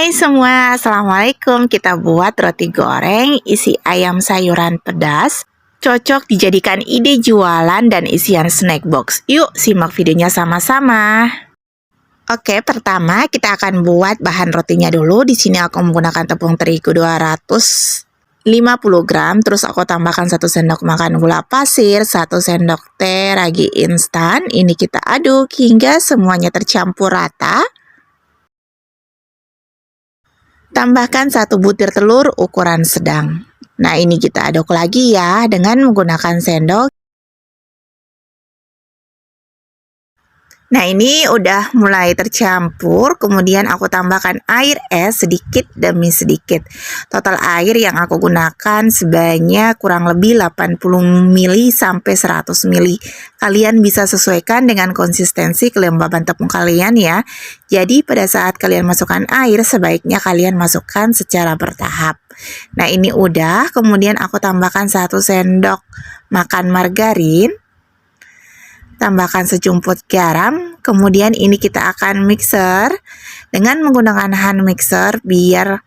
Hai semua, Assalamualaikum. Kita buat roti goreng isi ayam sayuran pedas. Cocok dijadikan ide jualan dan isian snack box. Yuk simak videonya sama-sama. Oke, pertama kita akan buat bahan rotinya dulu. Di sini aku menggunakan tepung terigu 250 gram. Terus aku tambahkan 1 sendok makan gula pasir, 1 sendok teh ragi instan. Ini kita aduk hingga semuanya tercampur rata. Tambahkan 1 butir telur ukuran sedang. Nah, ini kita aduk lagi ya dengan menggunakan sendok. Nah, ini udah mulai tercampur, kemudian aku tambahkan air es sedikit demi sedikit. Total air yang aku gunakan sebanyak kurang lebih 80 ml sampai 100 ml. Kalian bisa sesuaikan dengan konsistensi kelembaban tepung kalian ya. Jadi pada saat kalian masukkan air, sebaiknya kalian masukkan secara bertahap. Nah, ini udah, kemudian aku tambahkan 1 sendok makan margarin. Tambahkan sejumput garam, kemudian ini kita akan mixer dengan menggunakan hand mixer biar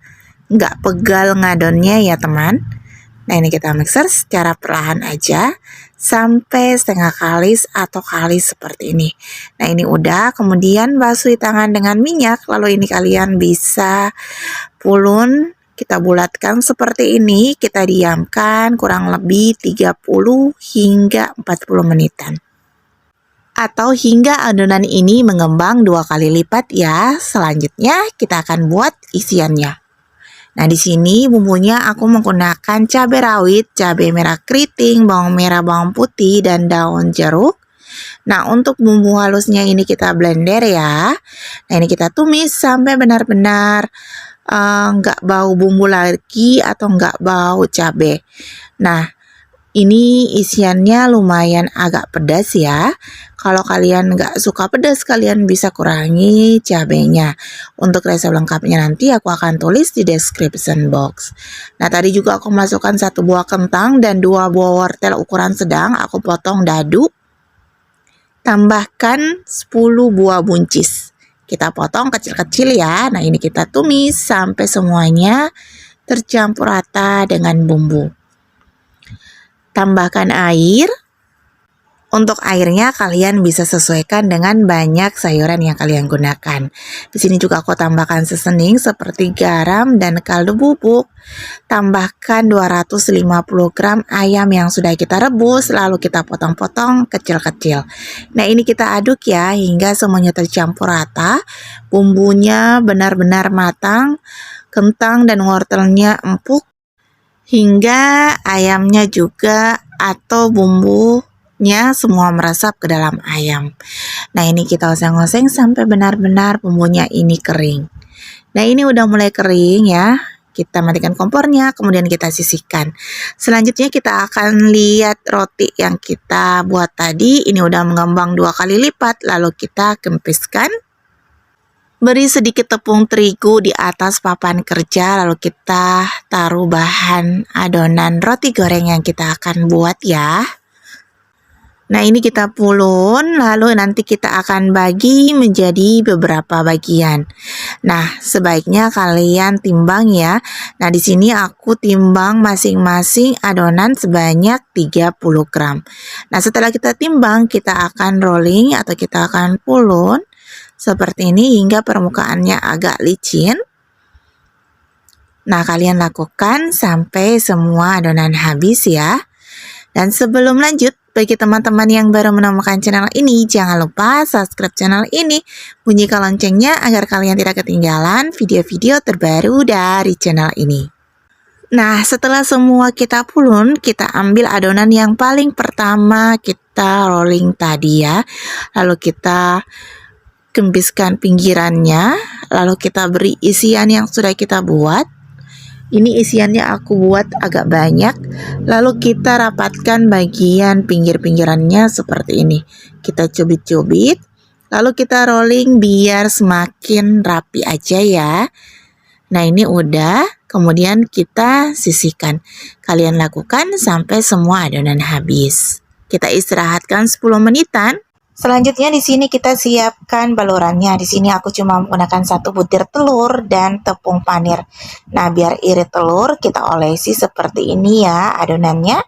nggak pegal ngadonnya ya teman. Nah, ini kita mixer secara perlahan aja sampai setengah kalis atau kalis seperti ini. Nah, ini udah, kemudian basuh tangan dengan minyak, lalu ini kalian bisa pulun. Kita bulatkan seperti ini, kita diamkan kurang lebih 30 hingga 40 menitan. Atau hingga adonan ini mengembang 2 kali lipat ya. Selanjutnya kita akan buat isiannya. Nah, di sini bumbunya aku menggunakan cabai rawit, cabai merah keriting, bawang merah, bawang putih, dan daun jeruk. Nah, untuk bumbu halusnya ini kita blender ya. Nah, ini kita tumis sampai benar-benar nggak bau bumbu lagi atau nggak bau cabai. Nah, ini isiannya lumayan agak pedas ya. Kalau kalian nggak suka pedas, kalian bisa kurangi cabenya. Untuk resep lengkapnya nanti aku akan tulis di description box. Nah, tadi juga aku masukkan 1 buah kentang dan 2 buah wortel ukuran sedang. Aku potong dadu. Tambahkan 10 buah buncis. Kita potong kecil-kecil ya. Nah, ini kita tumis sampai semuanya tercampur rata dengan bumbu. Tambahkan air. Untuk airnya kalian bisa sesuaikan dengan banyak sayuran yang kalian gunakan. Di sini juga aku tambahkan seasoning seperti garam dan kaldu bubuk. Tambahkan 250 gram ayam yang sudah kita rebus, lalu kita potong-potong kecil-kecil. Nah, ini kita aduk ya hingga semuanya tercampur rata. Bumbunya benar-benar matang, kentang dan wortelnya empuk, hingga ayamnya juga atau bumbunya semua meresap ke dalam ayam. Nah, ini kita oseng-oseng sampai benar-benar bumbunya ini kering. Nah, ini udah mulai kering ya. Kita matikan kompornya, kemudian kita sisihkan. Selanjutnya kita akan lihat roti yang kita buat tadi. Ini udah mengembang 2 kali lipat, lalu kita kempiskan. Beri sedikit tepung terigu di atas papan kerja, lalu kita taruh bahan adonan roti goreng yang kita akan buat ya. Nah, ini kita pulun, lalu nanti kita akan bagi menjadi beberapa bagian. Nah, sebaiknya kalian timbang ya. Nah, di sini aku timbang masing-masing adonan sebanyak 30 gram. Nah, setelah kita timbang, kita akan rolling atau kita akan pulun seperti ini hingga permukaannya agak licin. Nah, kalian lakukan sampai semua adonan habis ya. Dan sebelum lanjut, bagi teman-teman yang baru menemukan channel ini, jangan lupa subscribe channel ini, bunyikan loncengnya agar kalian tidak ketinggalan video-video terbaru dari channel ini. Nah, setelah semua kita pulun, kita ambil adonan yang paling pertama kita rolling tadi ya. Lalu kita kempiskan pinggirannya, lalu kita beri isian yang sudah kita buat. Ini isiannya aku buat agak banyak, lalu kita rapatkan bagian pinggir-pinggirannya seperti ini. Kita cubit-cubit, lalu kita rolling biar semakin rapi aja ya. Nah, ini udah, kemudian kita sisihkan. Kalian lakukan sampai semua adonan habis. Kita istirahatkan 10 menitan. Selanjutnya di sini kita siapkan balurannya. Di sini aku cuma menggunakan 1 butir telur dan tepung panir. Nah, biar irit telur kita olesi seperti ini ya adonannya.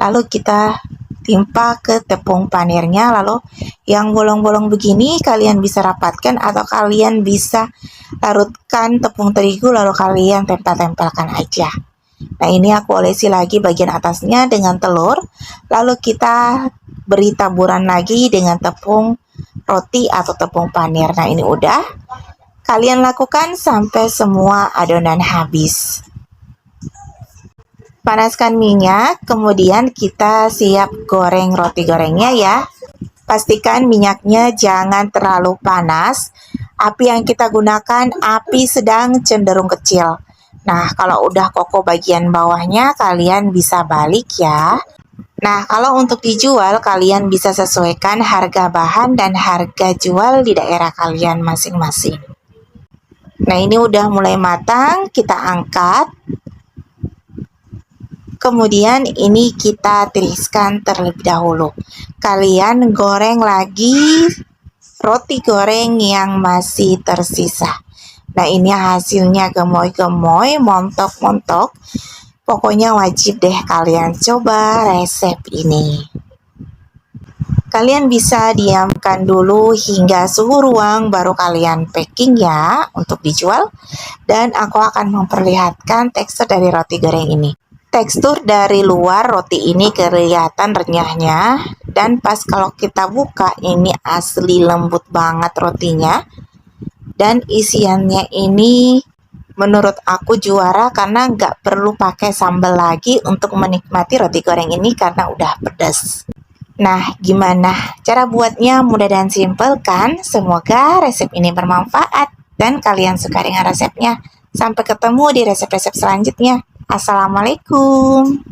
Lalu kita timpa ke tepung panirnya, lalu yang bolong-bolong begini kalian bisa rapatkan atau kalian bisa larutkan tepung terigu lalu kalian tempel-tempelkan aja. Nah, ini aku olesi lagi bagian atasnya dengan telur, lalu kita beri taburan lagi dengan tepung roti atau tepung panir. Nah, ini udah. Kalian lakukan sampai semua adonan habis. Panaskan minyak, kemudian kita siap goreng roti gorengnya ya. Pastikan minyaknya jangan terlalu panas. Api yang kita gunakan api sedang cenderung kecil. Nah, kalau udah kokoh bagian bawahnya, kalian bisa balik ya. Nah, kalau untuk dijual, kalian bisa sesuaikan harga bahan dan harga jual di daerah kalian masing-masing. Nah, ini udah mulai matang, kita angkat. Kemudian ini kita tiriskan terlebih dahulu. Kalian goreng lagi roti goreng yang masih tersisa. Nah, ini hasilnya gemoy-gemoy, montok-montok. Pokoknya wajib deh kalian coba resep ini. Kalian bisa diamkan dulu hingga suhu ruang baru kalian packing ya untuk dijual. Dan aku akan memperlihatkan tekstur dari roti goreng ini. Tekstur dari luar roti ini kelihatan renyahnya, dan pas kalau kita buka ini asli lembut banget rotinya. Dan isiannya ini menurut aku juara karena nggak perlu pakai sambal lagi untuk menikmati roti goreng ini karena udah pedas. Nah, gimana cara buatnya? Mudah dan simpel kan? Semoga resep ini bermanfaat dan kalian suka dengan resepnya. Sampai ketemu di resep-resep selanjutnya. Assalamualaikum.